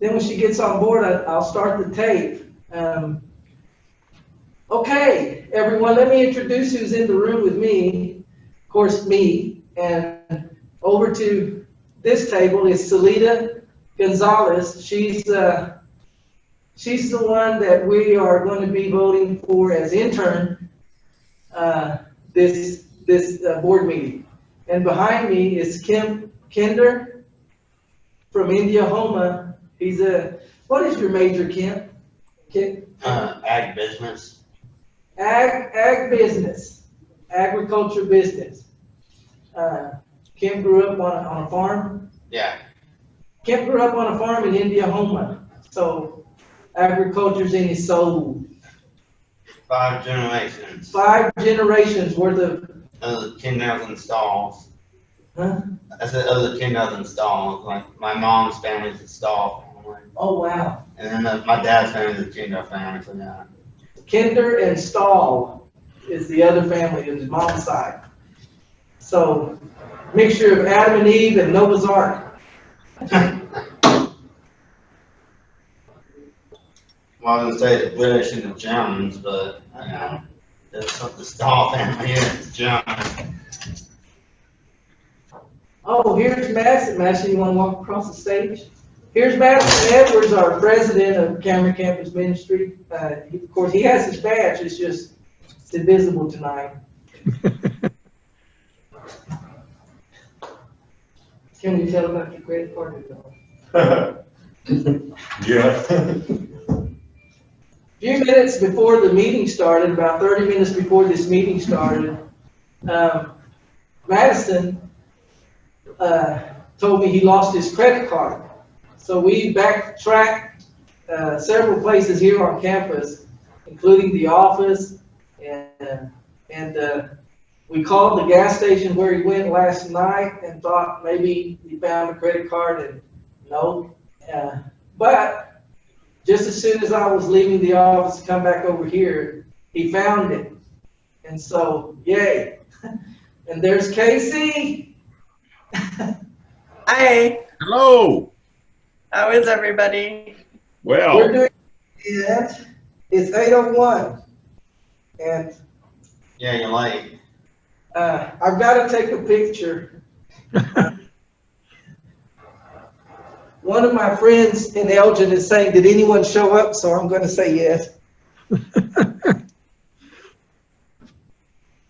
Then when she gets on board, I'll start the tape. Okay, everyone, let me introduce who's in the room with me. Of course, me. And over to this table is Salida Gonzalez. She's the one that we are going to be voting for as intern this board meeting. And behind me is Kinder from Indiahoma. He's what is your major, Kim? Ag business. Ag business, agriculture business. Kim grew up on a farm. Yeah. Kim grew up on a farm in Indiahoma, so agriculture's in his soul. 5 generations. 5 generations worth of 10,000 stalls. Huh? I said other 10,000 stalls. Like my mom's family's a stall family. Oh wow. And then my dad's family's a Kinder family. So yeah. Kinder and Stahl is the other family of his mom's side. So mixture of Adam and Eve and Noah's Ark. Well, I was gonna say the British and the Germans, but that's what the Stahl family is, Germans. Oh, here's Madison. Madison, you want to walk across the stage? Here's Madison Edwards, our president of Cameron Campus Ministry. Of course, he has his badge. It's invisible tonight. Can we tell about your credit card? Yeah. A few minutes before the meeting started, about 30 minutes before this meeting started, Madison told me he lost his credit card. So we backtracked several places here on campus, including the office, and we called the gas station where he went last night and thought maybe he found a credit card, and no. But just as soon as I was leaving the office to come back over here, he found it. And so, yay. And there's Casey. Hi. Hello. How is everybody? Well, We're doing it. It's 8:01. And Yeah, you're late. I've got to take a picture. One of my friends in Elgin is saying, did anyone show up? So I'm going to say yes.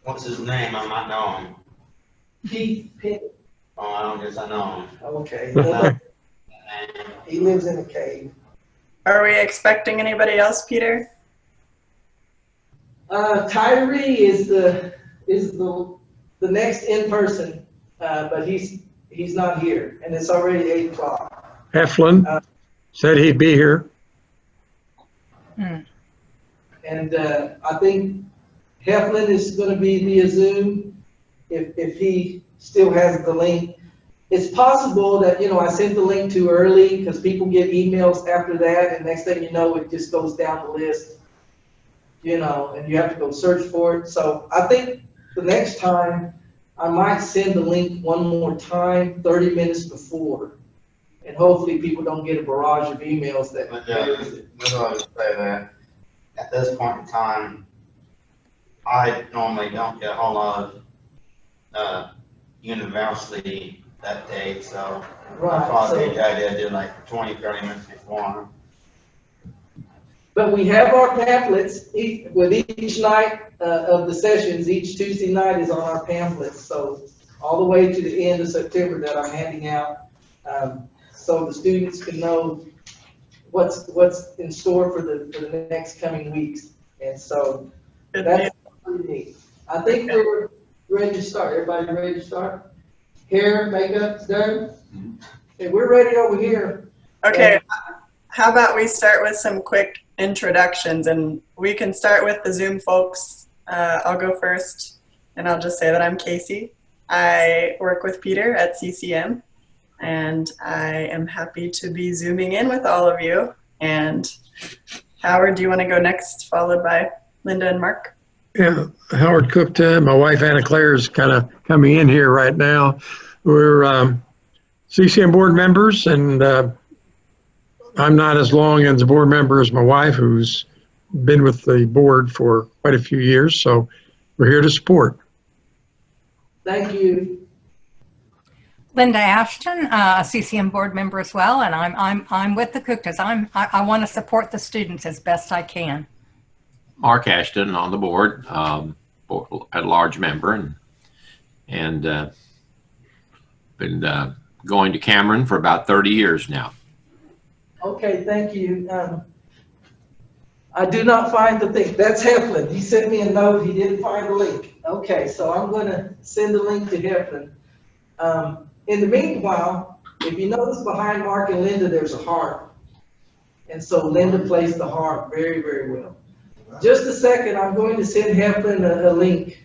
What's his name? I might know him. Keith Penny. Oh, I don't guess I know him. Okay. He lives in a cave. Are we expecting anybody else, Peter? Tyree is the next in person, but he's not here, and it's already 8 o'clock. Heflin said he'd be here. And I think Heflin is going to be via Zoom if he still has the link. It's possible that, I sent the link too early because people get emails after that, and next thing you know, it just goes down the list, and you have to go search for it. So I think the next time I might send the link one more time, 30 minutes before, and hopefully people don't get a barrage of emails that. But that's what I was say that at this point in time, I normally don't get a whole lot of university that day, so Right, I thought so- the idea to do like 20, 30 minutes before. But we have our pamphlets with each night of the sessions. Each Tuesday night is on our pamphlets. So all the way to the end of September that I'm handing out, so the students can know what's in store for the next coming weeks. And so that's pretty neat. I think we're ready to start. Everybody ready to start? Hair, makeup's done. Okay, we're ready over here. Okay. How about we start with some quick introductions, and we can start with the Zoom folks. I'll go first, and I'll just say that I'm Casey. I work with Peter at CCM, and I am happy to be Zooming in with all of you. And Howard, do you want to go next, followed by Linda and Mark? Yeah, Howard Cookton. My wife Anna Claire is kind of coming in here right now. We're CCM board members, and I'm not as long as a board member as my wife, who's been with the board for quite a few years. So we're here to support. Thank you. Linda Ashton, a CCM board member as well, and I'm with the Cooktas. I want to support the students as best I can. Mark Ashton on the board, at large member, and been going to Cameron for about 30 years now. Okay, thank you. I do not find the thing. That's Heflin. He sent me a note. He didn't find the link. Okay, so I'm going to send the link to Heflin. In the meanwhile, if you notice behind Mark and Linda, there's a heart. And so Linda plays the heart very, very well. Just a second, I'm going to send Heflin a link.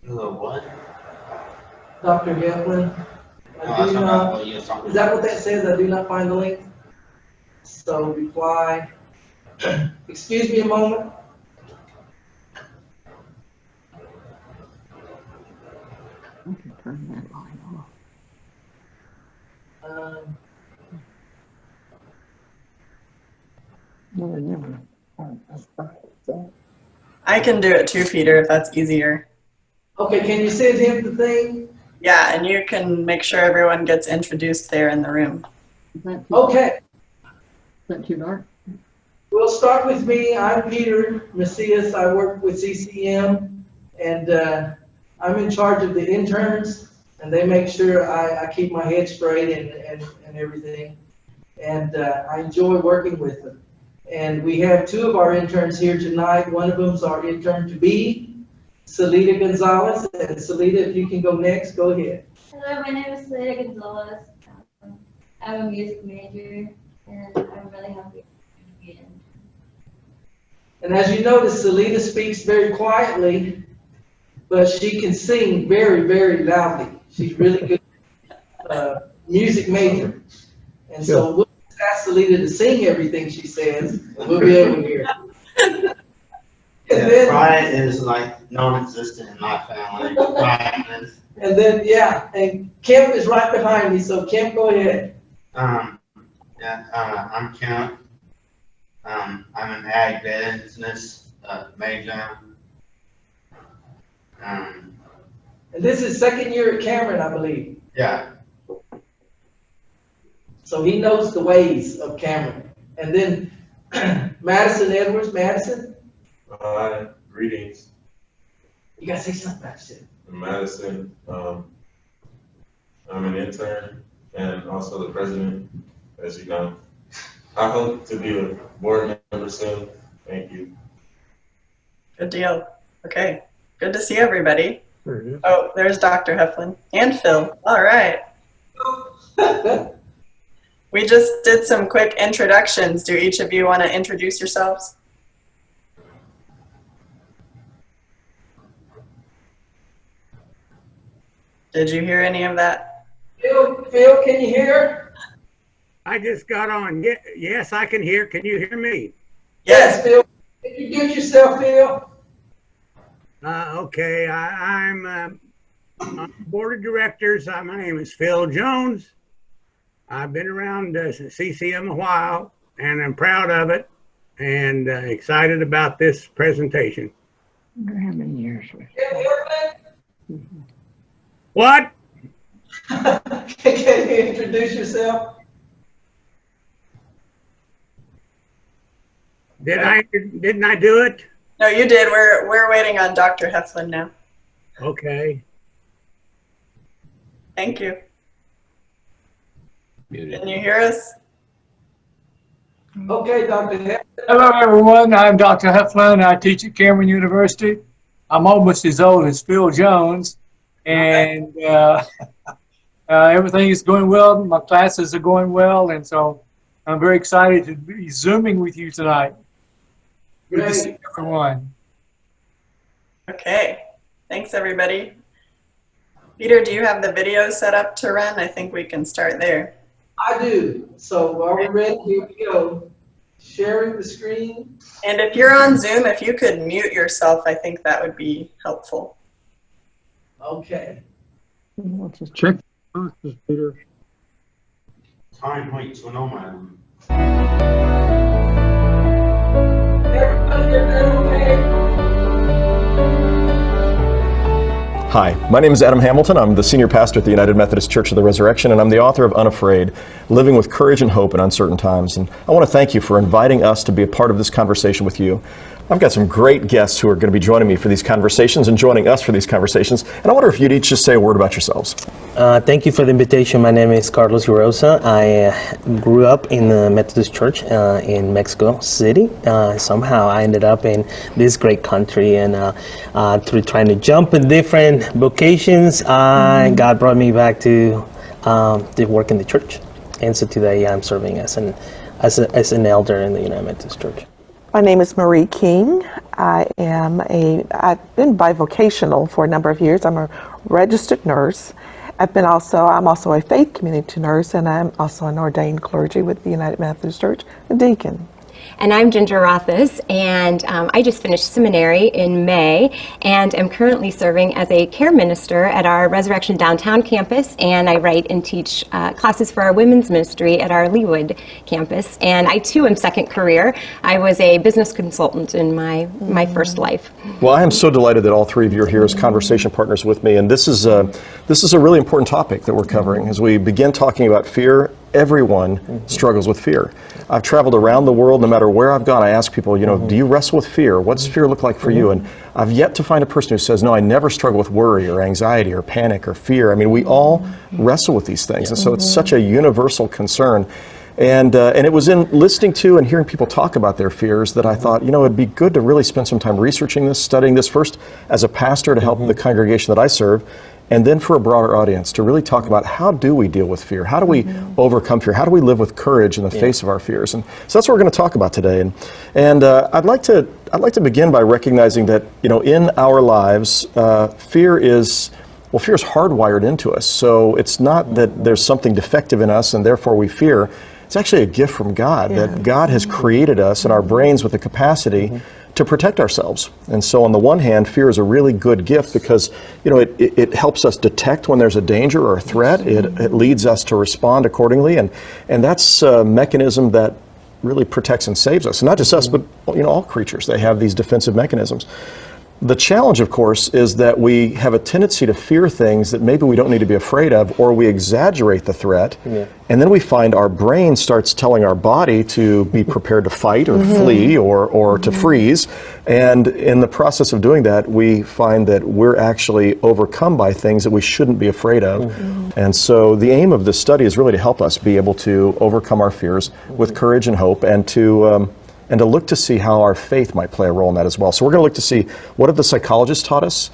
What? Dr. Heflin. Is that what that says? I do not find the link? So reply. Excuse me a moment. Turn that line off. I can do it too, Peter, if that's easier. Okay, can you send him the thing? Yeah, and you can make sure everyone gets introduced there in the room. Okay. Is that too dark? We'll start with me. I'm Peter Macias. I work with CCM, and I'm in charge of the interns, and they make sure I keep my head straight and everything. And I enjoy working with them. And we have two of our interns here tonight. One of them is our intern to be, Salida Gonzalez. And Salida, if you can go next, go ahead. Hello, my name is Salida Gonzalez. I'm a music major, and I'm really happy to be in. And as you notice, Salida speaks very quietly, but she can sing very, very loudly. She's really good music major. And so we'll ask Salida to sing everything she says, and we'll be able to hear it. Yeah, Brian is like non-existent in my family. And then, yeah, and Kim is right behind me, so Kim, go ahead. I'm Kim. I'm an ag business major. And this is second year at Cameron, I believe. Yeah. So he knows the ways of Cameron. And then Madison Edwards. Madison? Greetings. You gotta say something, Madison. I'm Madison. I'm an intern and also the president, as you know. I hope to be a board member soon. Thank you. Good deal. Okay. Good to see everybody. There it is. Oh, there's Dr. Heflin and Phil. All right. We just did some quick introductions. Do each of you want to introduce yourselves? Did you hear any of that? Phil, can you hear? I just got on. Yes, I can hear. Can you hear me? Yes, Phil. Introduce yourself, Phil. Okay, I'm on the board of directors. My name is Phil Jones. I've been around CCM a while, and I'm proud of it and excited about this presentation. I wonder how many years we What? Can you introduce yourself? Didn't I do it? No, you did. We're waiting on Dr. Heflin now. Okay. Thank you. Muted. Can you hear us? Okay, Dr. Heflin. Hello, everyone. I'm Dr. Heflin. I teach at Cameron University. I'm almost as old as Phil Jones, and everything is going well. My classes are going well, and so I'm very excited to be Zooming with you tonight. Good to see everyone. Okay. Thanks, everybody. Peter, do you have the video set up to run? I think we can start there. I do. So are we ready? Here we go. Sharing the screen. And if you're on Zoom, if you could mute yourself, I think that would be helpful. Okay. Check the boxes, Peter. Kein heute zu Nomen. Everybody get that okay? Hi, my name is Adam Hamilton. I'm the senior pastor at the United Methodist Church of the Resurrection, and I'm the author of UNAFRAID, Living with Courage and Hope in Uncertain Times. And I want to thank you for inviting us to be a part of this conversation with you. I've got some great guests who are going to be joining me for these conversations and joining us for these conversations. And I wonder if you'd each just say a word about yourselves. Thank you for the invitation. My name is Carlos Rosa. I grew up in the Methodist Church in Mexico City. Somehow I ended up in this great country, and through trying to jump in different vocations, God brought me back to work in the church. And so today I'm serving as an elder in the United Methodist Church. My name is Marie King. I've been bivocational for a number of years. I'm a registered nurse. I'm also a faith community nurse, and I'm also an ordained clergy with the United Methodist Church, a deacon. And I'm Ginger Rothis, and I just finished seminary in May and am currently serving as a care minister at our Resurrection Downtown campus, and I write and teach classes for our women's ministry at our Leawood campus. And I too am second career. I was a business consultant in my first life. Well, I am so delighted that all three of you are here as conversation partners with me, and this is a really important topic that we're covering. As we begin talking about fear, everyone struggles with fear. I've traveled around the world. No matter where I've gone, I ask people, do you wrestle with fear? What does fear look like for you? And I've yet to find a person who says, no, I never struggle with worry or anxiety or panic or fear. I mean, we all wrestle with these things. And so it's such a universal concern. And it was in listening to and hearing people talk about their fears that I thought, it'd be good to really spend some time researching this, studying this first as a pastor to help the congregation that I serve, and then for a broader audience to really talk about how do we deal with fear? How do we overcome fear? How do we live with courage in the face of our fears? And so that's what we're going to talk about today. And I'd like to begin by recognizing that, in our lives, fear is hardwired into us. So it's not that there's something defective in us and therefore we fear. It's actually a gift from God, that God has created us and our brains with the capacity to protect ourselves. And so on the one hand, fear is a really good gift because, it helps us detect when there's a danger or a threat. It leads us to respond accordingly. And that's a mechanism that really protects and saves us. And not just us, but all creatures. They have these defensive mechanisms. The challenge, of course, is that we have a tendency to fear things that maybe we don't need to be afraid of, or we exaggerate the threat, and then we find our brain starts telling our body to be prepared to fight or flee or to freeze. And in the process of doing that, we find that we're actually overcome by things that we shouldn't be afraid of. And so the aim of this study is really to help us be able to overcome our fears with courage and hope, and to look to see how our faith might play a role in that as well. So we're going to look to see what have the psychologists taught us,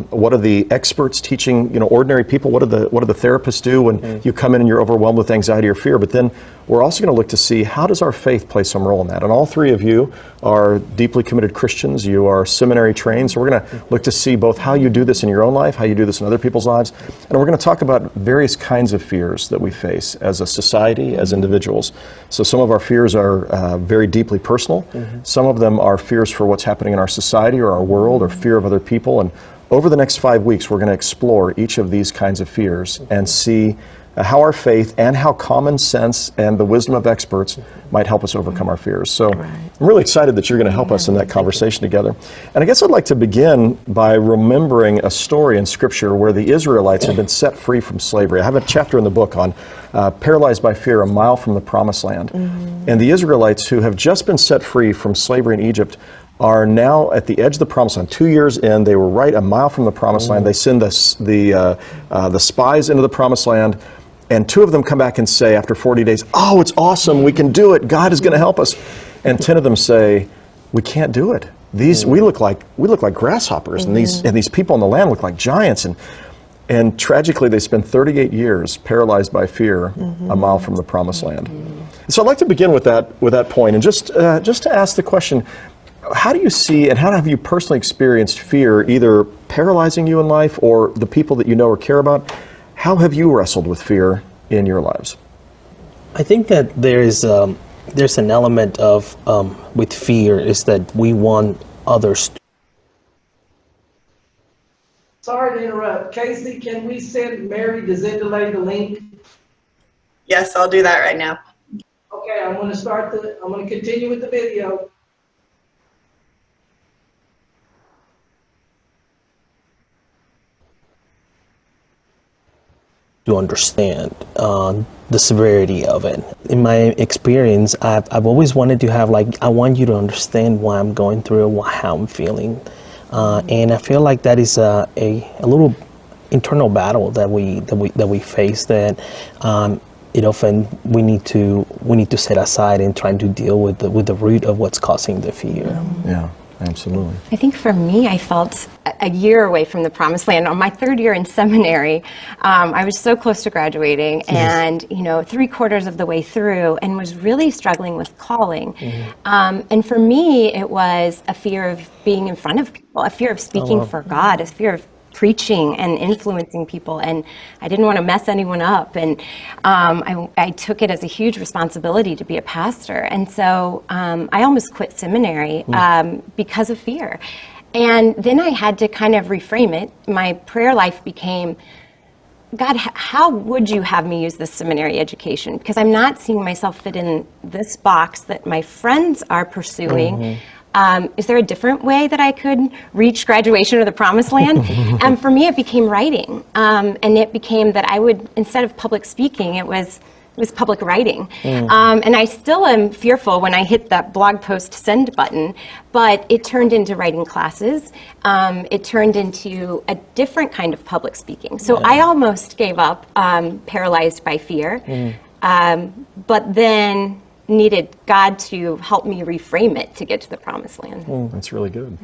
what are the experts teaching, ordinary people, what do the therapists do when you come in and you're overwhelmed with anxiety or fear, but then we're also going to look to see how does our faith play some role in that. And all three of you are deeply committed Christians, you are seminary trained, so we're going to look to see both how you do this in your own life, how you do this in other people's lives, and we're going to talk about various kinds of fears that we face as a society, as individuals. So some of our fears are very deeply personal. Some of them are fears for what's happening in our society or our world, or fear of other people. And over the next 5 weeks, we're going to explore each of these kinds of fears and see how our faith and how common sense and the wisdom of experts might help us overcome our fears. So I'm really excited that you're going to help us in that conversation together. And I guess I'd like to begin by remembering a story in Scripture where the Israelites had been set free from slavery. I have a chapter in the book on Paralyzed by Fear, a mile from the Promised Land. And the Israelites who have just been set free from slavery in Egypt are now at the edge of the Promised Land. 2 years in, they were right a mile from the Promised Land. They send the spies into the Promised Land, and 2 of them come back and say after 40 days, "Oh, it's awesome, we can do it, God is going to help us." And 10 of them say, "We can't do it. We look like grasshoppers, and these people on the land look like giants." And tragically, they spend 38 years paralyzed by fear, a mile from the Promised Land. So I'd like to begin with that point, and just to ask the question: how do you see, and how have you personally experienced fear either paralyzing you in life or the people that you know or care about? How have you wrestled with fear in your lives? I think that there's an element of with fear is that we want others. Sorry to interrupt. Casey, can we send Mary DeZendele the link? Yes, I'll do that right now. Okay, I'm gonna continue with the video. To understand the severity of it. In my experience, I've always wanted to have, like, I want you to understand why I'm going through, how I'm feeling, and I feel like that is a little internal battle that we face that it often we need to set aside and trying to deal with the root of what's causing the fear. Yeah. Absolutely. I think for me, I felt a year away from the promised land. On my third year in seminary, I was so close to graduating, and 3/4 of the way through, and was really struggling with calling. And for me, it was a fear of being in front of people, a fear of speaking for God, a fear of preaching and influencing people, and I didn't want to mess anyone up, and I took it as a huge responsibility to be a pastor, and so I almost quit seminary because of fear. And then I had to kind of reframe it. My prayer life became, God, how would you have me use this seminary education? Because I'm not seeing myself fit in this box that my friends are pursuing. Is there a different way that I could reach graduation or the promised land? And for me, it became writing. And it became that I would, instead of public speaking, it was public writing. And I still am fearful when I hit that blog post send button, but it turned into writing classes. It turned into a different kind of public speaking. So I almost gave up, paralyzed by fear, but then needed God to help me reframe it to get to the promised land. That's really good.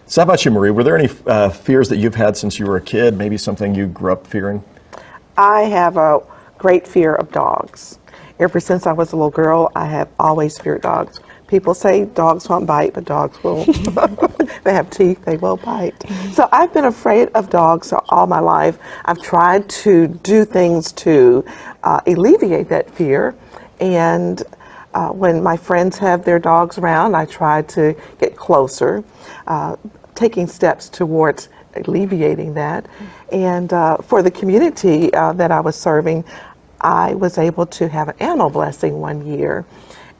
So how about you, Marie? Were there any fears that you've had since you were a kid, maybe something you grew up fearing? I have a great fear of dogs. Ever since I was a little girl, I have always feared dogs. People say dogs won't bite, but dogs will. They have teeth, they will bite. So I've been afraid of dogs all my life. I've tried to do things to alleviate that fear. And when my friends have their dogs around, I try to get closer, taking steps towards alleviating that. And for the community that I was serving, I was able to have an animal blessing one year.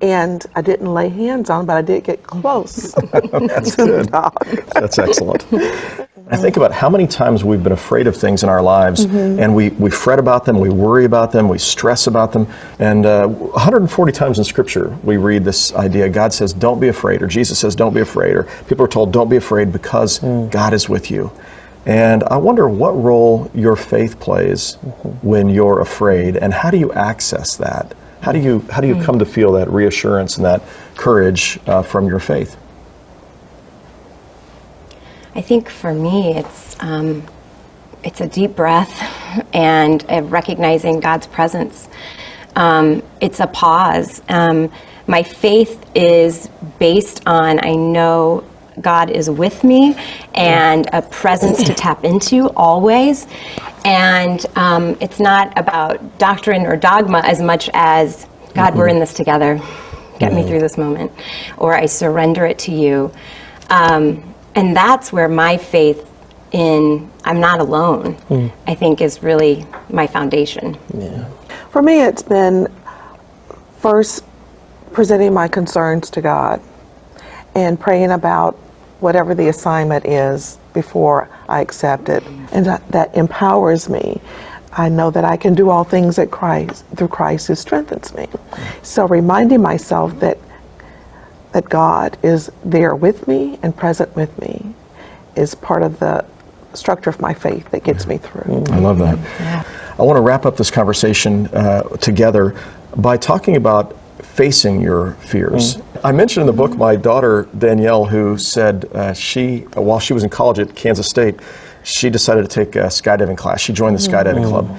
And I didn't lay hands on, but I did get close to the dog. That's excellent. I think about how many times we've been afraid of things in our lives, and we fret about them, we worry about them, we stress about them. And 140 times in Scripture, we read this idea. God says, don't be afraid, or Jesus says, don't be afraid, or people are told, don't be afraid because God is with you. And I wonder what role your faith plays when you're afraid, and how do you access that? How do you come to feel that reassurance and that courage from your faith? I think for me, it's a deep breath and recognizing God's presence. It's a pause. My faith is based on, I know God is with me, and a presence to tap into always. And it's not about doctrine or dogma as much as, God, we're in this together. Get me through this moment. Or I surrender it to you. And that's where my faith in I'm not alone, I think, is really my foundation. For me, it's been first presenting my concerns to God and praying about whatever the assignment is before I accept it. And that empowers me. I know that I can do all things through Christ who strengthens me. So reminding myself that God is there with me and present with me is part of the structure of my faith that gets me through. I love that. I want to wrap up this conversation together by talking about facing your fears. I mentioned in the book my daughter Danielle, who said while she was in college at Kansas State, she decided to take a skydiving class. She joined the skydiving club.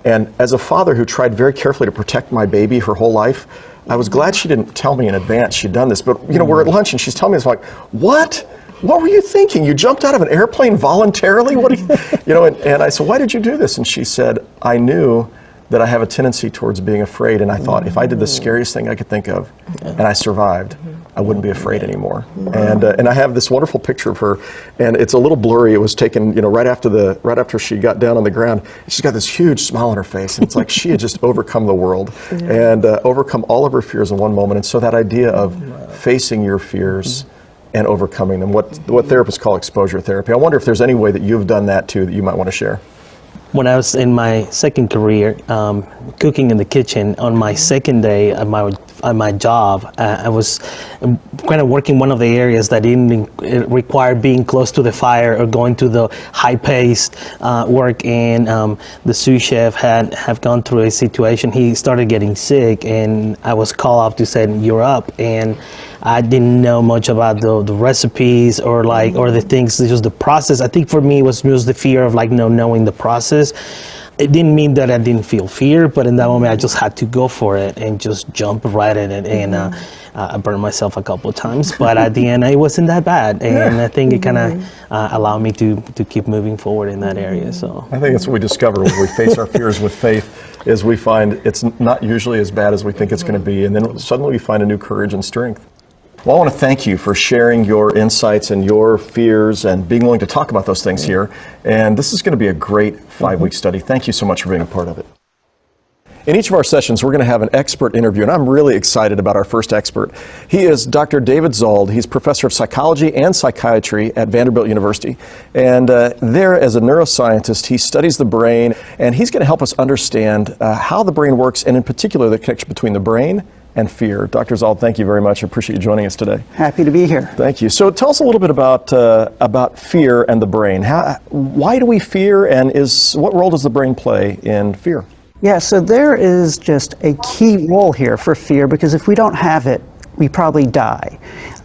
And as a father who tried very carefully to protect my baby her whole life, I was glad she didn't tell me in advance she'd done this. But we're at lunch and she's telling me this, like, what were you thinking? You jumped out of an airplane voluntarily? What and I said, why did you do this? And she said, I knew that I have a tendency towards being afraid, and I thought if I did the scariest thing I could think of and I survived, I wouldn't be afraid anymore. And I have this wonderful picture of her, and it's a little blurry. It was taken, right after she got down on the ground. She's got this huge smile on her face, and it's like she had just overcome the world and overcome all of her fears in one moment. And so that idea of facing your fears and overcoming them, what therapists call exposure therapy. I wonder if there's any way that you've done that too that you might want to share. When I was in my second career, cooking in the kitchen, on my second day at my job, I was kind of working one of the areas that didn't require being close to the fire or going to the high-paced work. And the sous chef have gone through a situation. He started getting sick, and I was called up to say, "You're up." And I didn't know much about the recipes or the things. It was the process. I think for me it was just the fear of knowing the process. It didn't mean that I didn't feel fear, but in that moment I just had to go for it and just jump right in it. And I burned myself a couple of times, but at the end it wasn't that bad. And I think it kind of allowed me to keep moving forward in that area. So I think that's what we discover when we face our fears with faith, is we find it's not usually as bad as we think it's going to be, and then suddenly we find a new courage and strength. Well, I want to thank you for sharing your insights and your fears and being willing to talk about those things here. And this is going to be a great 5-week study. Thank you so much for being a part of it. In each of our sessions, we're going to have an expert interview, and I'm really excited about our first expert. He is Dr. David Zald. He's professor of psychology and psychiatry at Vanderbilt University. And there, as a neuroscientist, he studies the brain, and he's going to help us understand how the brain works, and in particular, the connection between the brain and fear. Dr. Zald, thank you very much. I appreciate you joining us today. Happy to be here. Thank you. So tell us a little bit about fear and the brain. Why do we fear, and what role does the brain play in fear? Yeah, so there is just a key role here for fear, because if we don't have it, we probably die.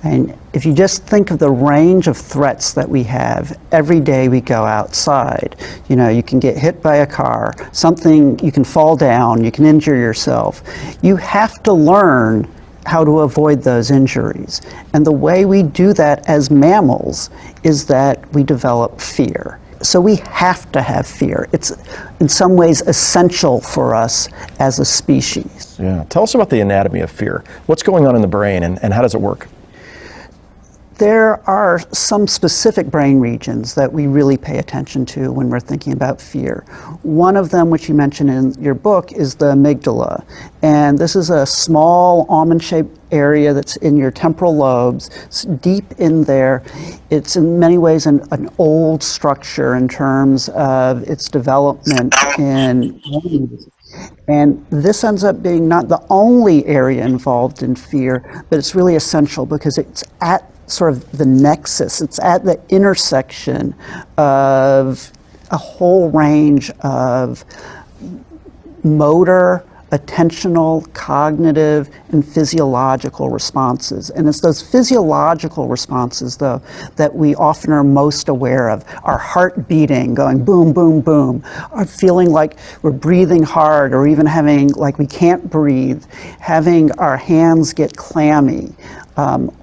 And if you just think of the range of threats that we have every day we go outside, you can get hit by a car, you can fall down, you can injure yourself. You have to learn how to avoid those injuries. And the way we do that as mammals is that we develop fear. So we have to have fear. It's in some ways essential for us as a species. Yeah. Tell us about the anatomy of fear. What's going on in the brain, and how does it work? There are some specific brain regions that we really pay attention to when we're thinking about fear. One of them, which you mentioned in your book, is the amygdala. And this is a small almond-shaped area that's in your temporal lobes. It's deep in there. It's in many ways an old structure in terms of its development in brains. And this ends up being not the only area involved in fear, but it's really essential because it's at sort of the nexus, it's at the intersection of a whole range of motor, attentional, cognitive, and physiological responses. And it's those physiological responses, though, that we often are most aware of. Our heart beating, going boom, boom, boom, or feeling like we're breathing hard, or even having like we can't breathe, having our hands get clammy.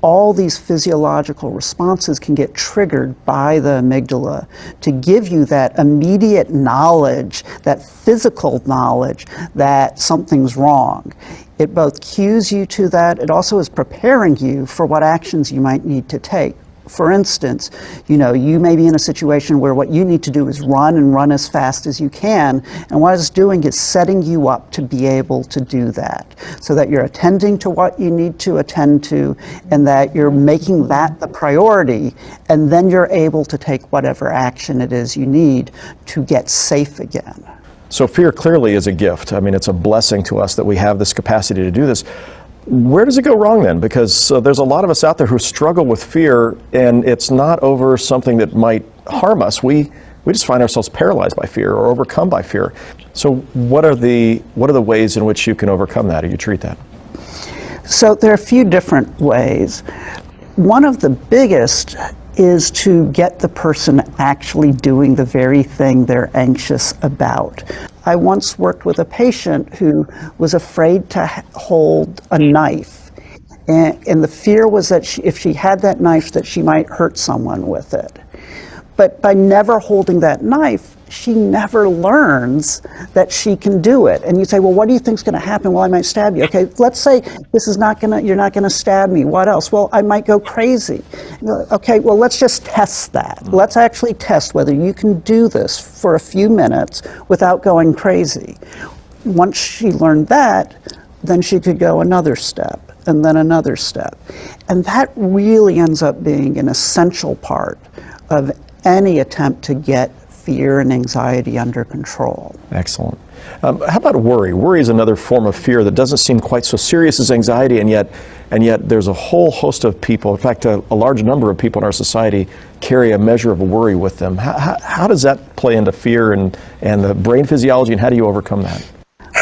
All these physiological responses can get triggered by the amygdala to give you that immediate knowledge, that physical knowledge that something's wrong. It both cues you to that, it also is preparing you for what actions you might need to take. For instance, you may be in a situation where what you need to do is run and run as fast as you can, and what it's doing is setting you up to be able to do that, so that you're attending to what you need to attend to, and that you're making that the priority, and then you're able to take whatever action it is you need to get safe again. So fear clearly is a gift. I mean, it's a blessing to us that we have this capacity to do this. Where does it go wrong then? Because there's a lot of us out there who struggle with fear, and it's not over something that might harm us. We just find ourselves paralyzed by fear or overcome by fear. So what are the ways in which you can overcome that, or you treat that? So there are a few different ways. One of the biggest is to get the person actually doing the very thing they're anxious about. I once worked with a patient who was afraid to hold a knife. And the fear was that if she had that knife, that she might hurt someone with it. But by never holding that knife, she never learns that she can do it. And you say, well, what do you think's going to happen? Well, I might stab you. Okay, let's say this is not going to, you're not going to stab me. What else? Well, I might go crazy. Okay, well, let's just test that. Let's actually test whether you can do this for a few minutes without going crazy. Once she learned that, then she could go another step and then another step. And that really ends up being an essential part of any attempt to get fear and anxiety under control. Excellent. How about worry? Worry is another form of fear that doesn't seem quite so serious as anxiety, and yet there's a whole host of people, in fact, a large number of people in our society carry a measure of worry with them. How does that play into fear and the brain physiology, and how do you overcome that?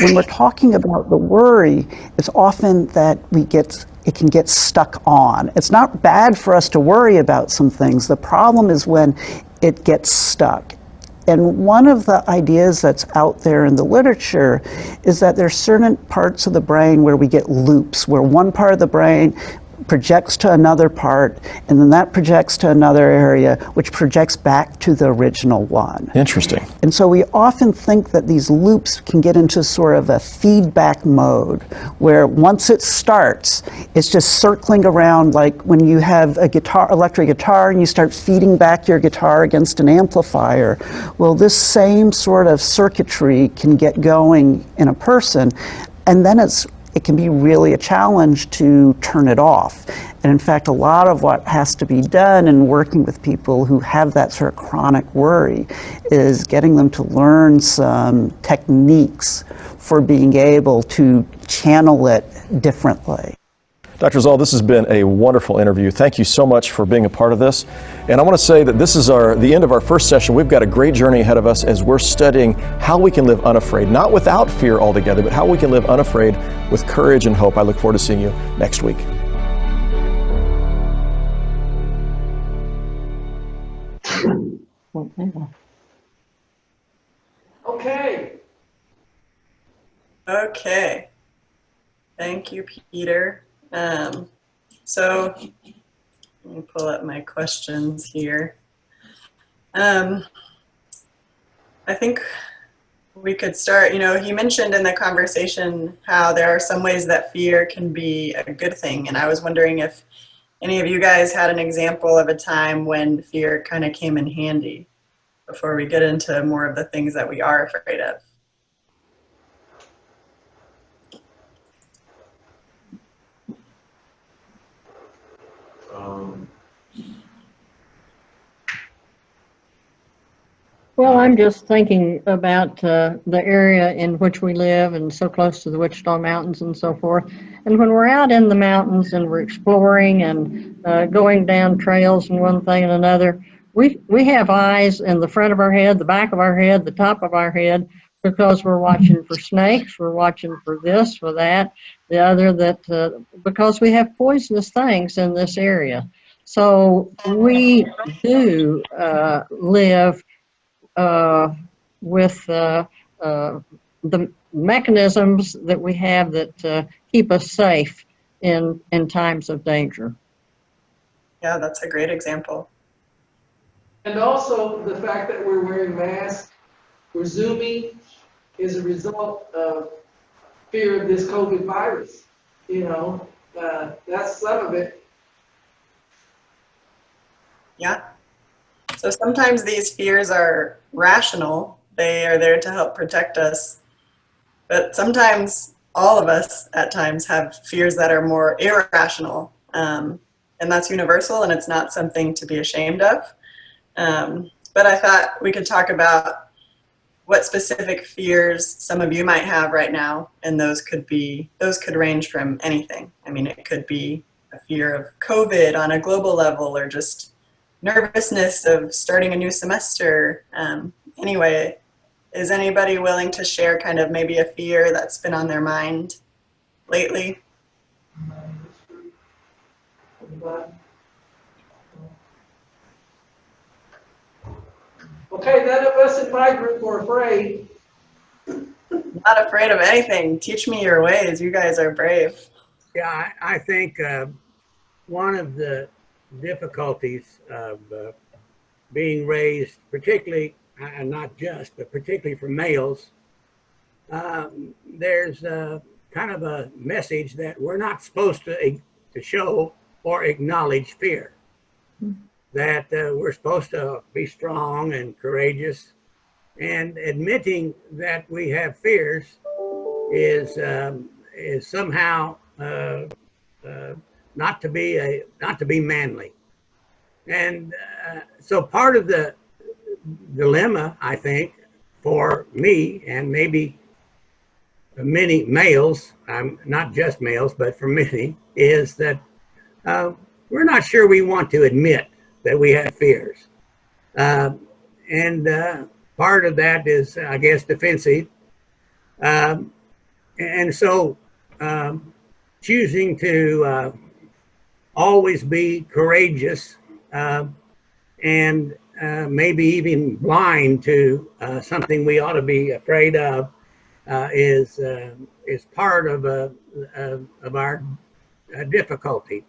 When we're talking about the worry, it's often that it can get stuck on. It's not bad for us to worry about some things. The problem is when it gets stuck. And one of the ideas that's out there in the literature is that there's certain parts of the brain where we get loops, where one part of the brain projects to another part, and then that projects to another area, which projects back to the original one. Interesting. And so we often think that these loops can get into sort of a feedback mode, where once it starts, it's just circling around, like when you have a electric guitar and you start feeding back your guitar against an amplifier. Well, this same sort of circuitry can get going in a person, and then it can be really a challenge to turn it off. And in fact, a lot of what has to be done in working with people who have that sort of chronic worry is getting them to learn some techniques for being able to channel it differently. Dr. Zoll, this has been a wonderful interview. Thank you so much for being a part of this. And I want to say that this is the end of our first session. We've got a great journey ahead of us as we're studying how we can live unafraid, not without fear altogether, but how we can live unafraid with courage and hope. I look forward to seeing you next week. Okay. Okay. Thank you, Peter. So let me pull up my questions here. I think we could start, he mentioned in the conversation how there are some ways that fear can be a good thing. And I was wondering if any of you guys had an example of a time when fear kind of came in handy before we get into more of the things that we are afraid of. Well, I'm just thinking about the area in which we live and so close to the Wichita Mountains and so forth. And when we're out in the mountains and we're exploring and going down trails and one thing and another, we have eyes in the front of our head, the back of our head, the top of our head, because we're watching for snakes, we're watching for this, for that, the other, because we have poisonous things in this area. So we do live with the mechanisms that we have that keep us safe in times of danger. Yeah, that's a great example. And also the fact that we're wearing masks, we're Zooming, is a result of fear of this COVID virus. That's some of it. Yeah. So sometimes these fears are rational. They are there to help protect us. But sometimes all of us at times have fears that are more irrational. And that's universal, and it's not something to be ashamed of. But I thought we could talk about what specific fears some of you might have right now. And those could range from anything. I mean, it could be a fear of COVID on a global level, or just nervousness of starting a new semester. Anyway, is anybody willing to share kind of maybe a fear that's been on their mind lately? Okay, none of us in my group were afraid. Not afraid of anything. Teach me your ways. You guys are brave. Yeah, I think one of the difficulties of being raised, particularly and not just, but particularly for males, there's kind of a message that we're not supposed to show or acknowledge fear. That we're supposed to be strong and courageous, and admitting that we have fears is somehow not to be manly. And so part of the dilemma, I think, for me and maybe many males, not just males, but for many, is that we're not sure we want to admit that we have fears. And part of that is, I guess, defensive. And so choosing to always be courageous and maybe even blind to something we ought to be afraid of is part of our difficulty.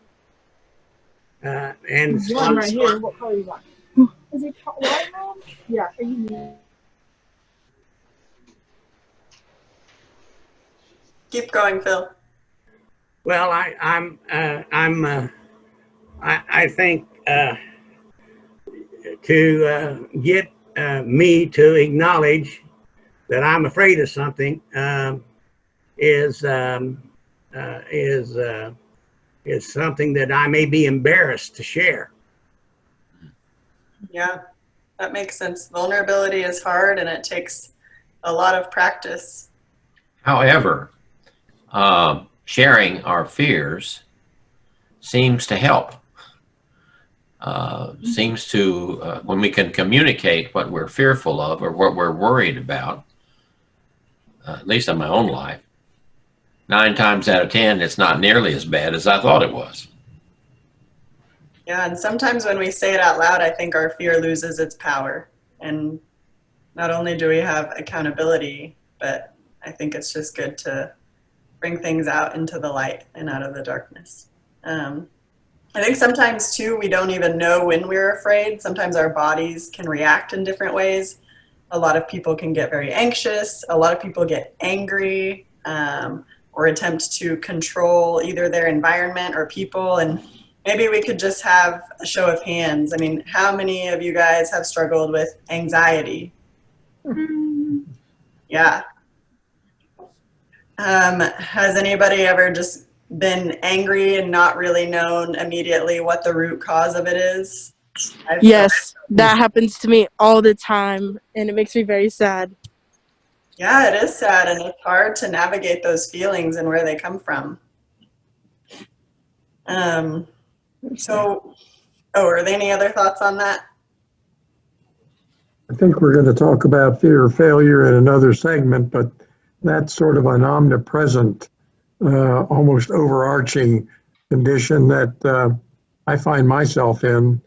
And so one right here. What color you want? Is it white, Mom? Yeah. Are you? Keep going, Phil. Well, I think to get me to acknowledge that I'm afraid of something is something that I may be embarrassed to share. Yeah, that makes sense. Vulnerability is hard, and it takes a lot of practice. However, sharing our fears seems to help. Seems to, when we can communicate what we're fearful of or what we're worried about, at least in my own life, 9 times out of 10, it's not nearly as bad as I thought it was. Yeah, and sometimes when we say it out loud, I think our fear loses its power. And not only do we have accountability, but I think it's just good to bring things out into the light and out of the darkness. I think sometimes too, we don't even know when we're afraid. Sometimes our bodies can react in different ways. A lot of people can get very anxious. A lot of people get angry or attempt to control either their environment or people. And maybe we could just have a show of hands. I mean, how many of you guys have struggled with anxiety? Yeah. Has anybody ever just been angry and not really known immediately what the root cause of it is? Yes, that happens to me all the time, and it makes me very sad. Yeah, it is sad, and it's hard to navigate those feelings and where they come from. Are there any other thoughts on that? I think we're going to talk about fear of failure in another segment, but that's sort of an omnipresent, almost overarching condition that I find myself in,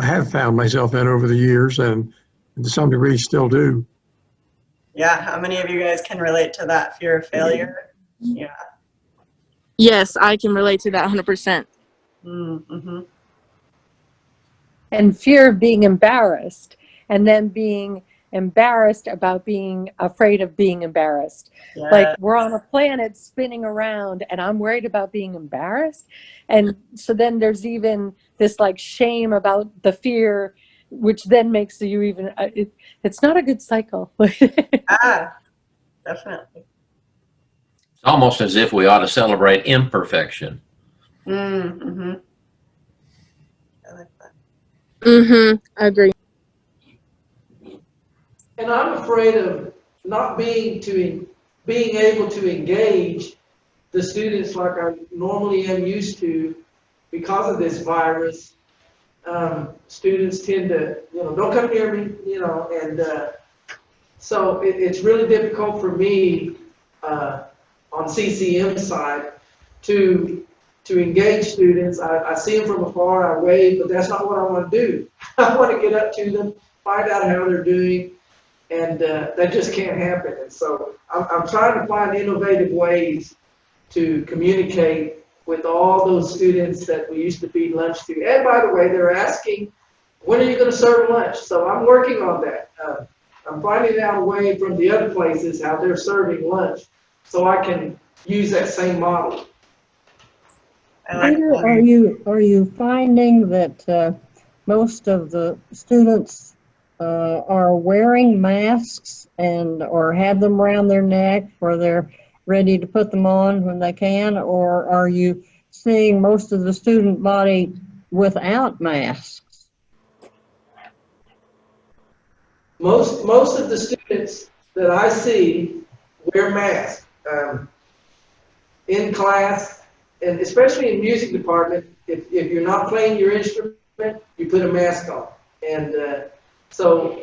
have found myself in over the years, and to some degree still do. Yeah, how many of you guys can relate to that fear of failure? Yeah. Yes, I can relate to that 100%. Mm-hmm. And fear of being embarrassed, and then being embarrassed about being afraid of being embarrassed. Yeah. Like we're on a planet spinning around and I'm worried about being embarrassed. And so then there's even this like shame about the fear, which then makes you even, it's not a good cycle. Ah, definitely. It's almost as if we ought to celebrate imperfection. Mm-hmm. I like that. Mm-hmm, I agree. And I'm afraid of not being able to engage the students like I normally am used to because of this virus. Students tend to, don't come near me, and so it's really difficult for me on CCM side to engage students. I see them from afar, I wave, but that's not what I want to do. I want to get up to them, find out how they're doing. And that just can't happen. And so I'm trying to find innovative ways to communicate with all those students that we used to feed lunch to. And by the way, they're asking when are you gonna serve lunch? So I'm working on that. I'm finding out a way from the other places how they're serving lunch, so I can use that same model. I like Peter, that. are you finding that most of the students are wearing masks and or have them around their neck or they're ready to put them on when they can, or are you seeing most of the student body without masks? Most of the students that I see wear masks in class, and especially in music department. If you're not playing your instrument, you put a mask on, and so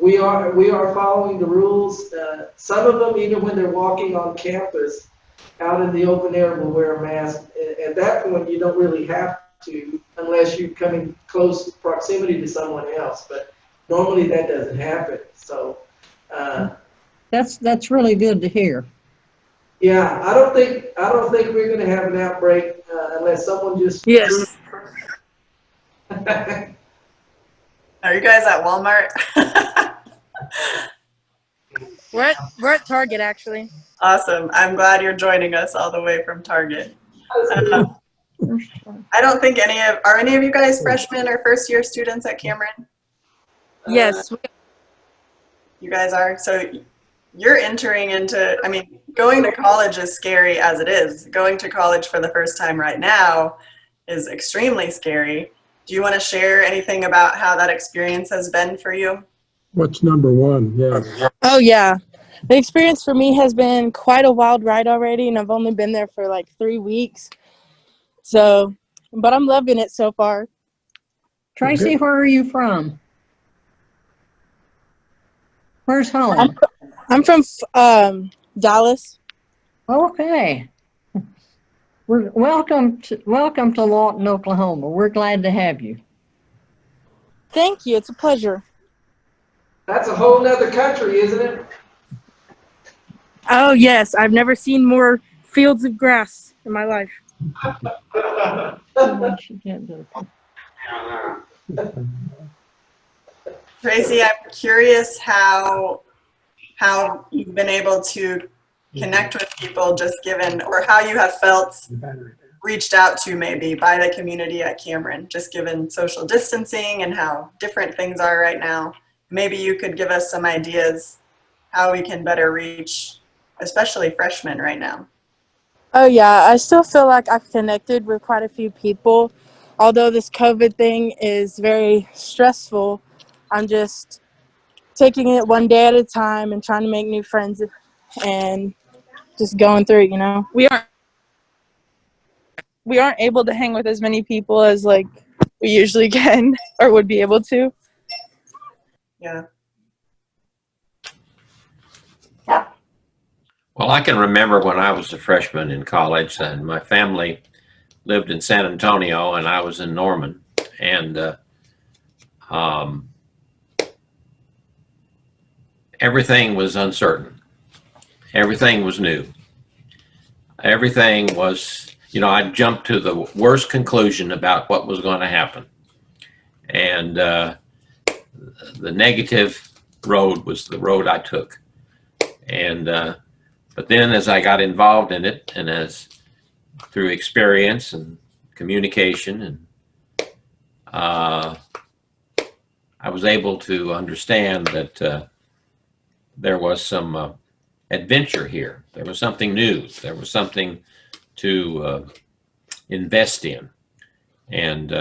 we are following the rules. Some of them, even when they're walking on campus, out in the open air, will wear a mask. At that point, you don't really have to, unless you come in close proximity to someone else. But normally that doesn't happen. So That's really good to hear. yeah, I don't think we're going to have an outbreak unless someone just. Yes. Are you guys at Walmart? We're at Target actually. Awesome. I'm glad you're joining us all the way from Target. I don't think are any of you guys freshmen or first year students at Cameron? Yes. You guys are? So you're entering into, I mean, going to college is scary as it is. Going to college for the first time right now is extremely scary. Do you want to share anything about how that experience has been for you? What's number one? Yeah. Oh yeah. The experience for me has been quite a wild ride already, and I've only been there for like 3 weeks. So, but I'm loving it so far. Tracy, where are you from? Where's home? I'm from Dallas. Okay. We're welcome to Lawton, Oklahoma. We're glad to have you. Thank you. It's a pleasure. That's a whole nother country, isn't it? Oh yes, I've never seen more fields of grass in my life. Tracy, I'm curious how you've been able to connect with people just given, or how you have felt reached out to maybe by the community at Cameron, just given social distancing and how different things are right now. Maybe you could give us some ideas how we can better reach, especially freshmen right now. Oh yeah, I still feel like I've connected with quite a few people. Although this COVID thing is very stressful, I'm just taking it one day at a time and trying to make new friends and just going through it, you know. We aren't able to hang with as many people as like we usually can or would be able to. Yeah. Well, I can remember when I was a freshman in college, and my family lived in San Antonio, and I was in Norman, and everything was uncertain. Everything was new. Everything was, I jumped to the worst conclusion about what was going to happen. And the negative road was the road I took. And but then as I got involved in it, and as through experience and communication, and I was able to understand that there was some adventure here. There was something new. There was something to invest in. And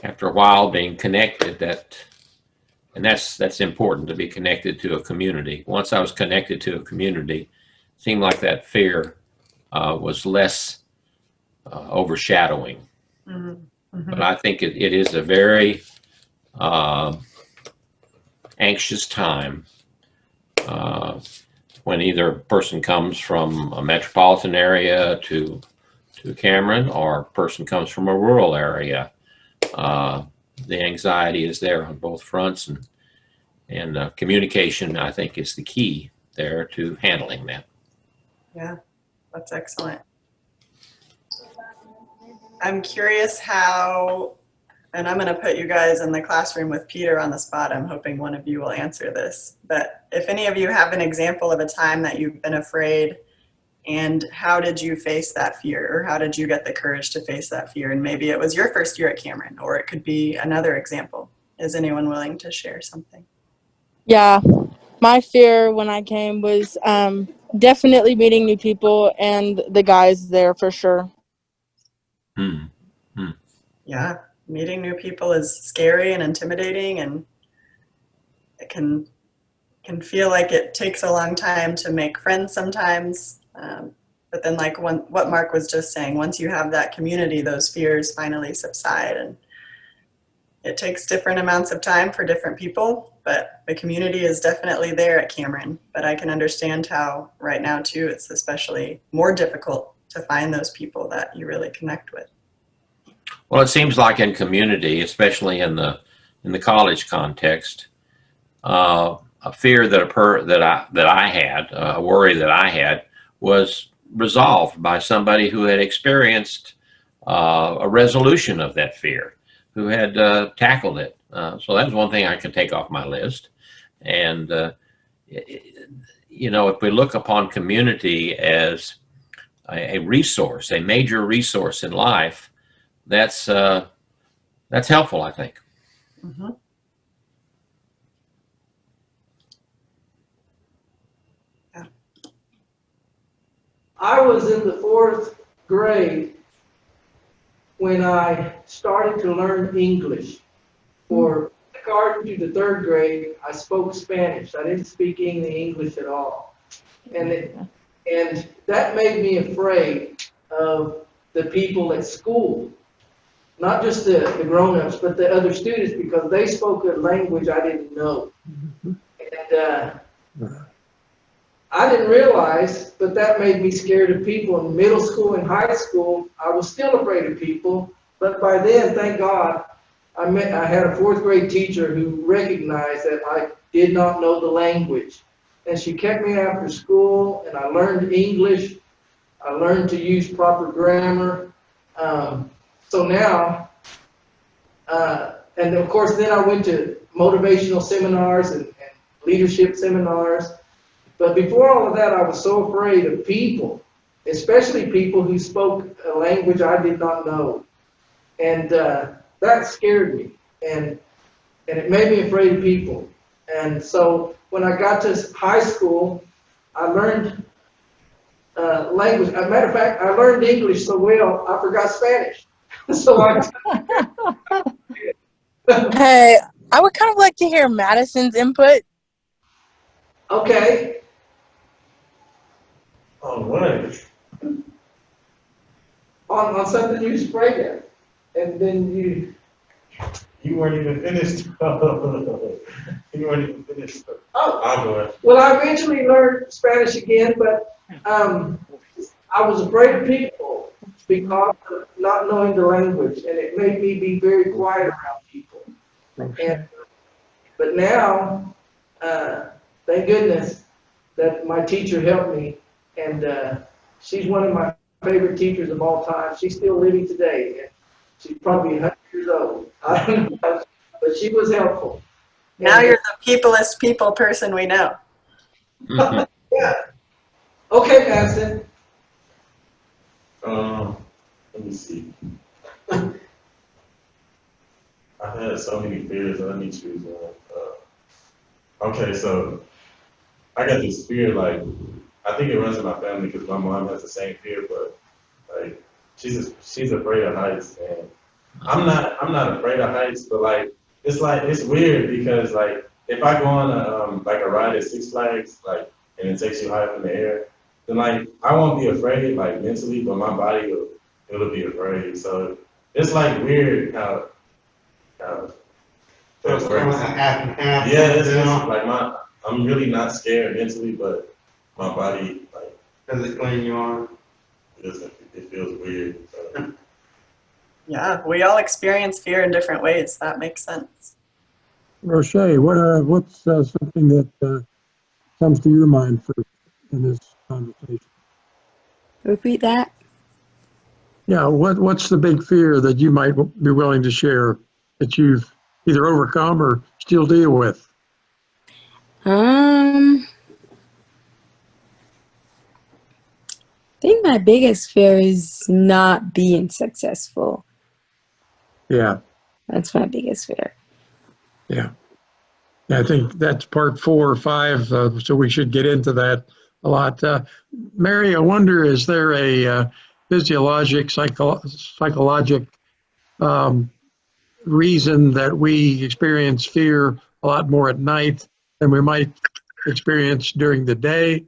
after a while being connected, that's important, to be connected to a community. Once I was connected to a community, it seemed like that fear was less overshadowing. Mm-hmm. But I think it is a very anxious time when either a person comes from a metropolitan area to Cameron, or a person comes from a rural area. The anxiety is there on both fronts, and communication, I think, is the key there to handling that. Yeah, that's excellent. I'm curious how and I'm going to put you guys in the classroom with Peter on the spot. I'm hoping one of you will answer this. But if any of you have an example of a time that you've been afraid, and how did you face that fear, or how did you get the courage to face that fear? And maybe it was your first year at Cameron, or it could be another example. Is anyone willing to share something? Yeah, my fear when I came was definitely meeting new people and the guys there for sure. Yeah, meeting new people is scary and intimidating, and it can feel like it takes a long time to make friends sometimes. But then, like what Mark was just saying, once you have that community, those fears finally subside. And it takes different amounts of time for different people, but the community is definitely there at Cameron. But I can understand how right now too, it's especially more difficult to find those people that you really connect with. Well, it seems like in community, especially in the college context, a fear that I had, a worry that I had, was resolved by somebody who had experienced a resolution of that fear, who had tackled it. So that's one thing I can take off my list. And you know, if we look upon community as a resource, a major resource in life, that's helpful, I think. Mm-hmm. Yeah. I was in the 4th grade when I started to learn English. For kindergarten to the 3rd grade, I spoke Spanish. I didn't speak any English at all. And that made me afraid of the people at school. Not just the grown-ups, but the other students, because they spoke a language I didn't know. And I didn't realize, but that made me scared of people. In middle school and high school, I was still afraid of people. But by then, thank God, I had a 4th grade teacher who recognized that I did not know the language. And she kept me after school, and I learned English. I learned to use proper grammar. So now, and of course, then I went to motivational seminars and leadership seminars. But before all of that, I was so afraid of people, especially people who spoke a language I did not know. And that scared me, and it made me afraid of people. And so when I got to high school, I learned language. As a matter of fact, I learned English so well, I forgot Spanish. So Hey, I would kind of like to hear Madison's input. Okay. On what? On something you sprayed at, and then you weren't even finished. You weren't even finished. Oh. I'll go ahead. Well, I eventually learned Spanish again, but I was afraid of people because of not knowing the language, and it made me be very quiet around people. But now, thank goodness that my teacher helped me, and she's one of my favorite teachers of all time. She's still living today, and she's probably 100 years old. I don't know, but she was helpful. Now you're the peoplest people person we know. Yeah. Okay, Madison. Let me see. I had so many fears. Let me choose one. Okay, so I got this fear. Like, I think it runs in my family because my mom has the same fear, but like she's afraid of heights, and I'm not afraid of heights, but like it's weird because like if I go on a ride at Six Flags, like, and it takes you high up in the air, then like I won't be afraid like mentally, but my body it'll be afraid. So it's like weird how So it's kind of like a half and half. yeah, it's just like I'm really not scared mentally, but my body like physically you are. It feels weird. So. Yeah, we all experience fear in different ways. That makes sense. Roche, what's something that comes to your mind first in this conversation? Repeat that. Yeah, what's the big fear that you might be willing to share that you've either overcome or still deal with? I think my biggest fear is not being successful. Yeah, That's my biggest fear. yeah. Yeah, I think that's part 4 or 5, so we should get into that a lot. Mary, I wonder, is there a psychologic reason that we experience fear a lot more at night than we might experience during the day?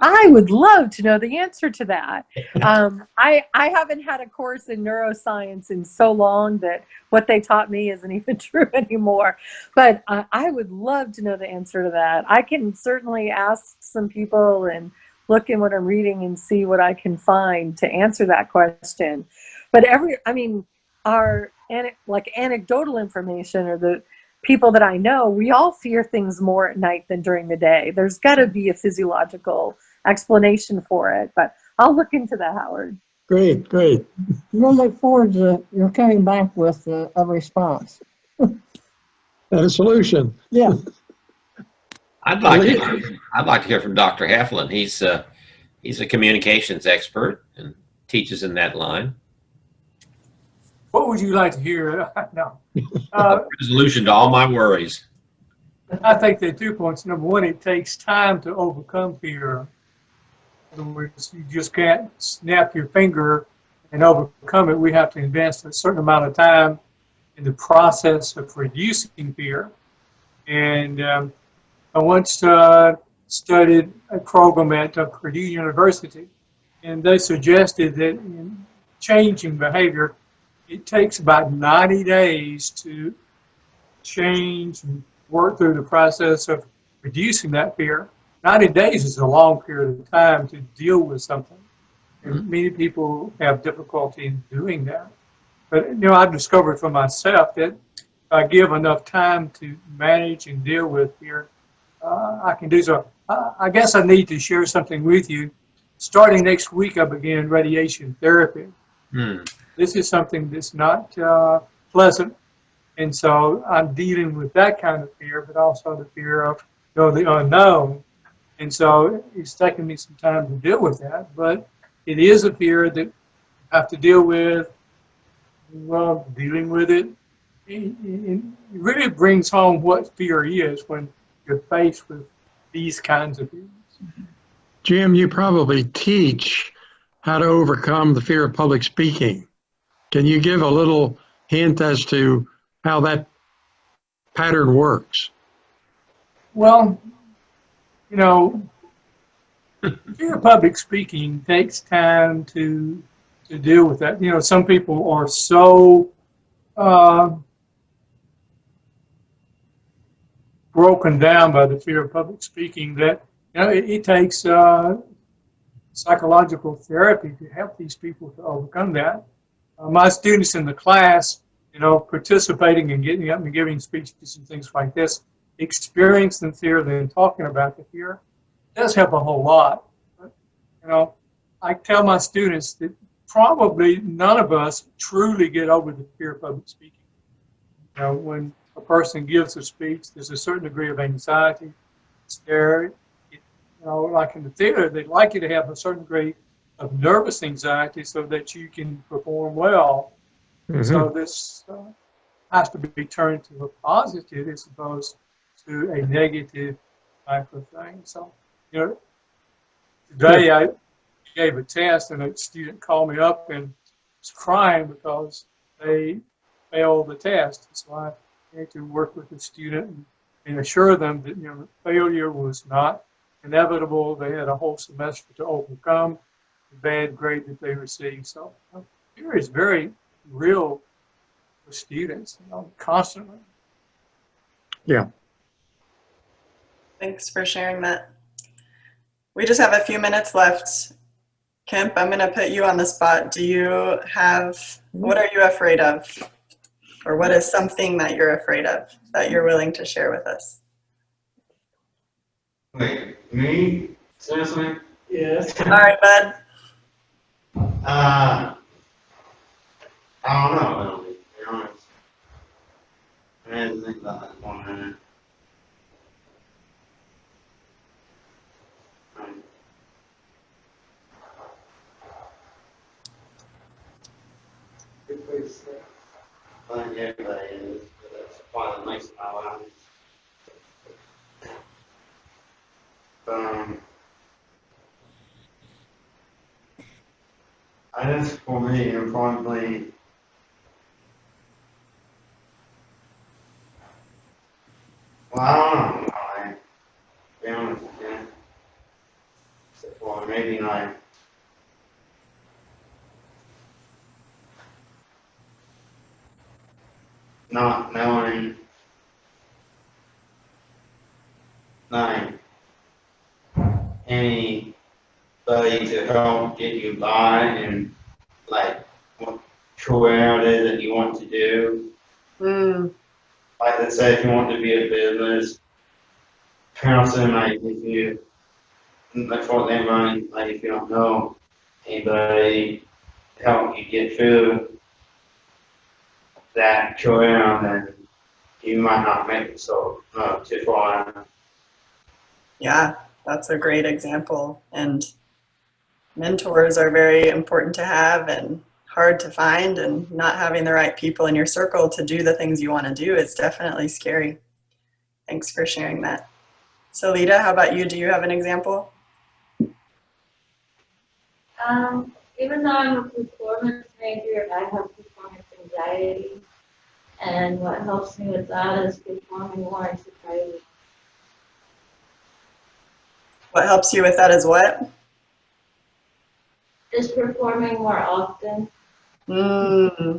I would love to know the answer to that. I haven't had a course in neuroscience in so long that what they taught me isn't even true anymore. But I would love to know the answer to that. I can certainly ask some people and look in what I'm reading and see what I can find to answer that question. But our anecdotal information, or the people that I know, we all fear things more at night than during the day. There's got to be a physiological explanation for it, but I'll look into that, Howard. Great. We'll look forward to your coming back with a response. And a solution. Yeah. I'd like to hear from Dr. Heflin. He's a communications expert and teaches in that line. What would you like to hear? No. Resolution to all my worries. I think there are 2 points. Number one, it takes time to overcome fear. In other words, you just can't snap your finger and overcome it. We have to invest a certain amount of time in the process of reducing fear. And I once studied a program at Purdue University, and they suggested that in changing behavior, it takes about 90 days to change and work through the process of reducing that fear. 90 days is a long period of time to deal with something. And many people have difficulty in doing that. But, I've discovered for myself that if I give enough time to manage and deal with fear, I can do so. I guess I need to share something with you. Starting next week, I begin radiation therapy. This is something that's not pleasant. And so I'm dealing with that kind of fear, but also the fear of the unknown. And so it's taken me some time to deal with that. But it is a fear that I have to deal with. Well, dealing with it, it really brings home what fear is when you're faced with these kinds of fears. Jim, you probably teach how to overcome the fear of public speaking. Can you give a little hint as to how that pattern works? Well, fear of public speaking takes time to deal with that. Some people are so broken down by the fear of public speaking that it takes psychological therapy to help these people to overcome that. My students in the class, participating and getting up and giving speeches and things like this, experiencing fear, then talking about the fear, does help a whole lot. But, I tell my students that probably none of us truly get over the fear of public speaking. When a person gives a speech, there's a certain degree of anxiety. It's there. Like in the theater, they'd like you to have a certain degree of nervous anxiety so that you can perform well. So this has to be turned to a positive as opposed to a negative type of thing. So, today I gave a test and a student called me up and was crying because they failed the test. So I had to work with the student and assure them that failure was not inevitable. They had a whole semester to overcome the bad grade that they received. So fear is very real for students, constantly. Yeah. Thanks for sharing that. We just have a few minutes left. Kemp, I'm going to put you on the spot. What are you afraid of? Or what is something that you're afraid of that you're willing to share with us? Wait, me? Seriously? Yes. All right, bud. I don't know. think about that for a minute. I think everybody is, but that's part of the makes my life. I guess for me, you're probably well, I don't know. Like, be honest with you. Or maybe like not knowing like anybody to help get you by and like what career it is that you want to do. Like let's say if you want to be a business, counseling might give you like for them money, like if you don't know anybody to help you get through that career, then you might not make it so too far. Yeah, that's a great example. And mentors are very important to have and hard to find, and not having the right people in your circle to do the things you want to do is definitely scary. Thanks for sharing that. So Lita, how about you? Do you have an example? Even though I'm a performance major, I have performance anxiety. And what helps me with that is performing more exercises. What helps you with that is what? Just performing more often. Yeah,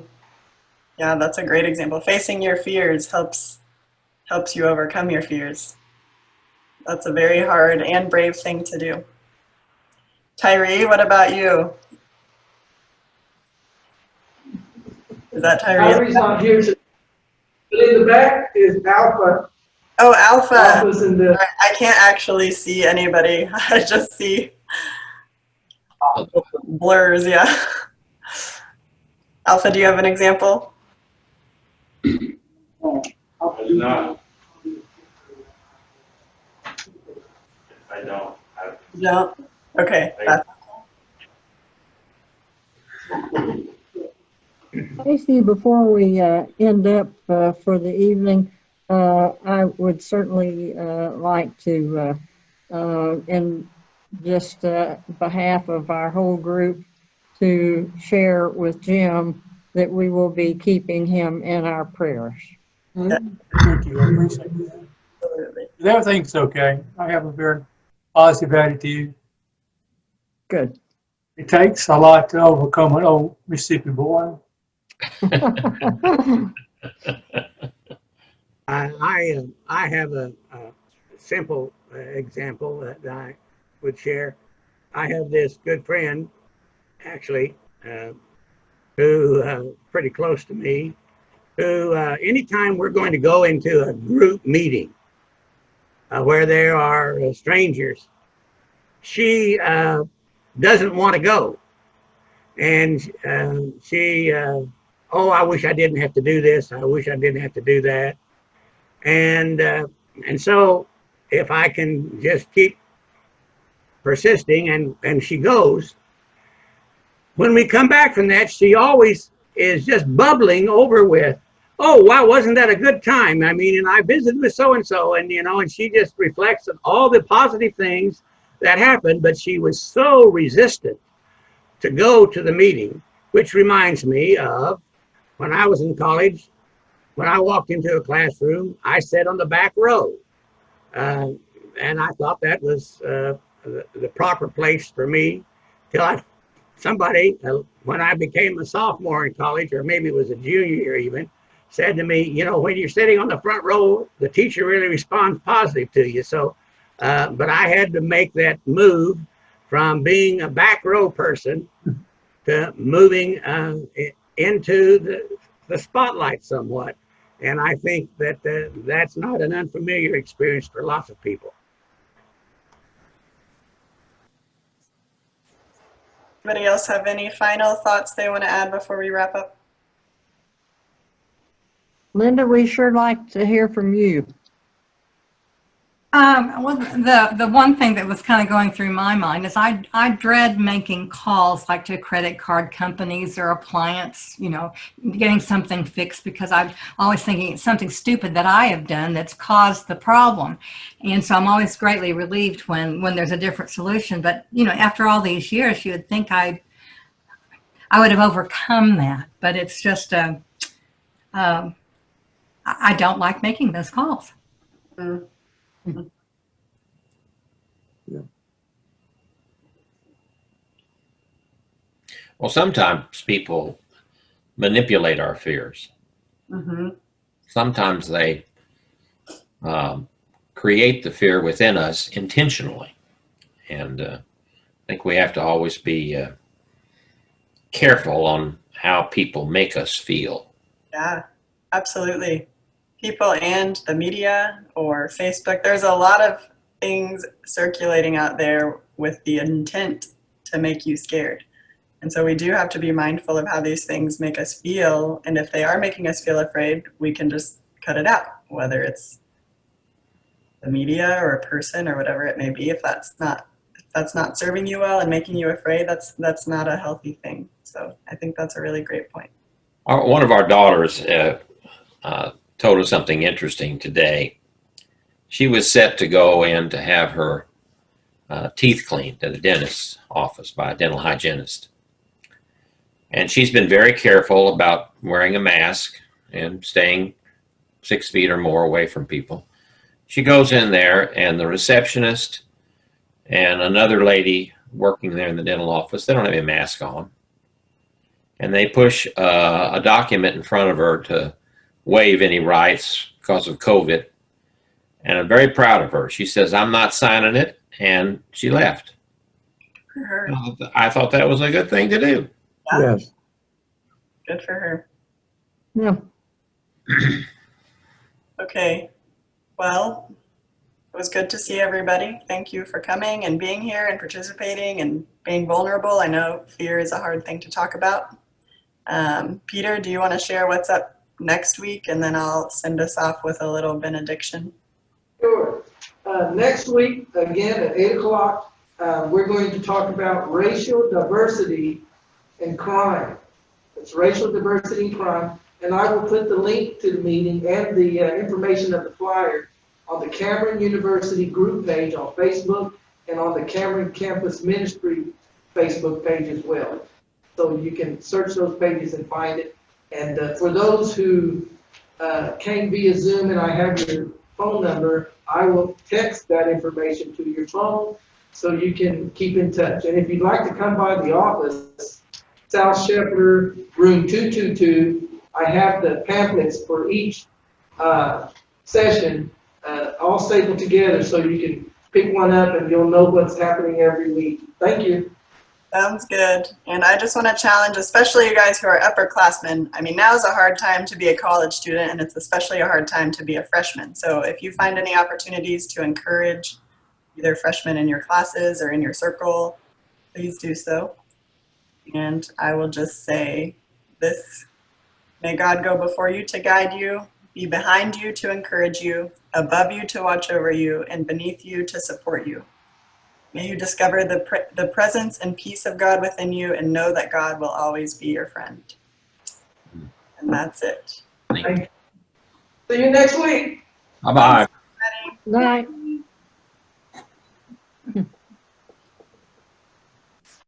that's a great example. Facing your fears helps you overcome your fears. That's a very hard and brave thing to do. Tyree, what about you? Is that Tyree? Tyree's not here today. But in the back is Alpha. Oh, Alpha. Alpha's in the. I can't actually see anybody. I just see blurs, yeah. Alpha, do you have an example? I do not. I don't. No? Okay. Casey, before we end up for the evening, I would certainly like to, in just behalf of our whole group, to share with Jim that we will be keeping him in our prayers. Thank you. I appreciate that. Everything's okay. I have a very positive attitude. Good. It takes a lot to overcome an old Mississippi boy. I have a simple example that I would share. I have this good friend, actually, who pretty close to me, who anytime we're going to go into a group meeting where there are strangers, she doesn't want to go. And she, oh, I wish I didn't have to do this. I wish I didn't have to do that. And so if I can just keep persisting and she goes, when we come back from that, she always is just bubbling over with, oh, wow, wasn't that a good time? I mean, and I visited with so-and-so, and, you know, and she just reflects on all the positive things that happened, but she was so resistant to go to the meeting, which reminds me of when I was in college. When I walked into a classroom, I sat on the back row, and I thought that was the proper place for me till somebody, when I became a sophomore in college, or maybe it was a junior year even, said to me, you know, when you're sitting on the front row, the teacher really responds positive to you. So, but I had to make that move from being a back row person to moving into the spotlight somewhat. And I think that that's not an unfamiliar experience for lots of people. Anybody else have any final thoughts they want to add before we wrap up? Linda, we sure like to hear from you. Well, the one thing that was kind of going through my mind is I dread making calls like to credit card companies or appliance, getting something fixed, because I'm always thinking it's something stupid that I have done that's caused the problem. And so I'm always greatly relieved when there's a different solution. But, after all these years, you would think I would have overcome that. But it's just, I don't like making those calls. Mm-hmm. Well, sometimes people manipulate our fears. Mm-hmm. Sometimes they create the fear within us intentionally. And I think we have to always be careful on how people make us feel. Yeah, absolutely. People and the media or Facebook, there's a lot of things circulating out there with the intent to make you scared. And so we do have to be mindful of how these things make us feel. And if they are making us feel afraid, we can just cut it out, whether it's the media or a person or whatever it may be. If that's not serving you well and making you afraid, that's not a healthy thing. So I think that's a really great point. One of our daughters told us something interesting today. She was set to go in to have her teeth cleaned at a dentist's office by a dental hygienist. And she's been very careful about wearing a mask and staying 6 feet or more away from people. She goes in there, and the receptionist and another lady working there in the dental office, they don't have a mask on. And they push a document in front of her to waive any rights because of COVID. And I'm very proud of her. She says, "I'm not signing it," and she left. I thought that was a good thing to do. Yeah. Yes. Good for her. Yeah. Okay. Well, it was good to see everybody. Thank you for coming and being here and participating and being vulnerable. I know fear is a hard thing to talk about. Peter, do you want to share what's up next week? And then I'll send us off with a little benediction. Sure. Next week, again at 8 o'clock, we're going to talk about racial diversity and crime. It's racial diversity and crime. And I will put the link to the meeting and the information of the flyer on the Cameron University group page on Facebook and on the Cameron Campus Ministry Facebook page as well. So you can search those pages and find it. And for those who came via Zoom and I have your phone number, I will text that information to your phone so you can keep in touch. And if you'd like to come by the office, South Shepherd, room 222, I have the pamphlets for each session all stapled together so you can pick one up and you'll know what's happening every week. Thank you. Sounds good. And I just want to challenge, especially you guys who are upperclassmen. I mean, now is a hard time to be a college student, and it's especially a hard time to be a freshman. So if you find any opportunities to encourage either freshmen in your classes or in your circle, please do so. And I will just say this: may God go before you to guide you, be behind you to encourage you, above you to watch over you, and beneath you to support you. May you discover the presence and peace of God within you and know that God will always be your friend. And that's it. Thank you. See you next week. Bye-bye. Night.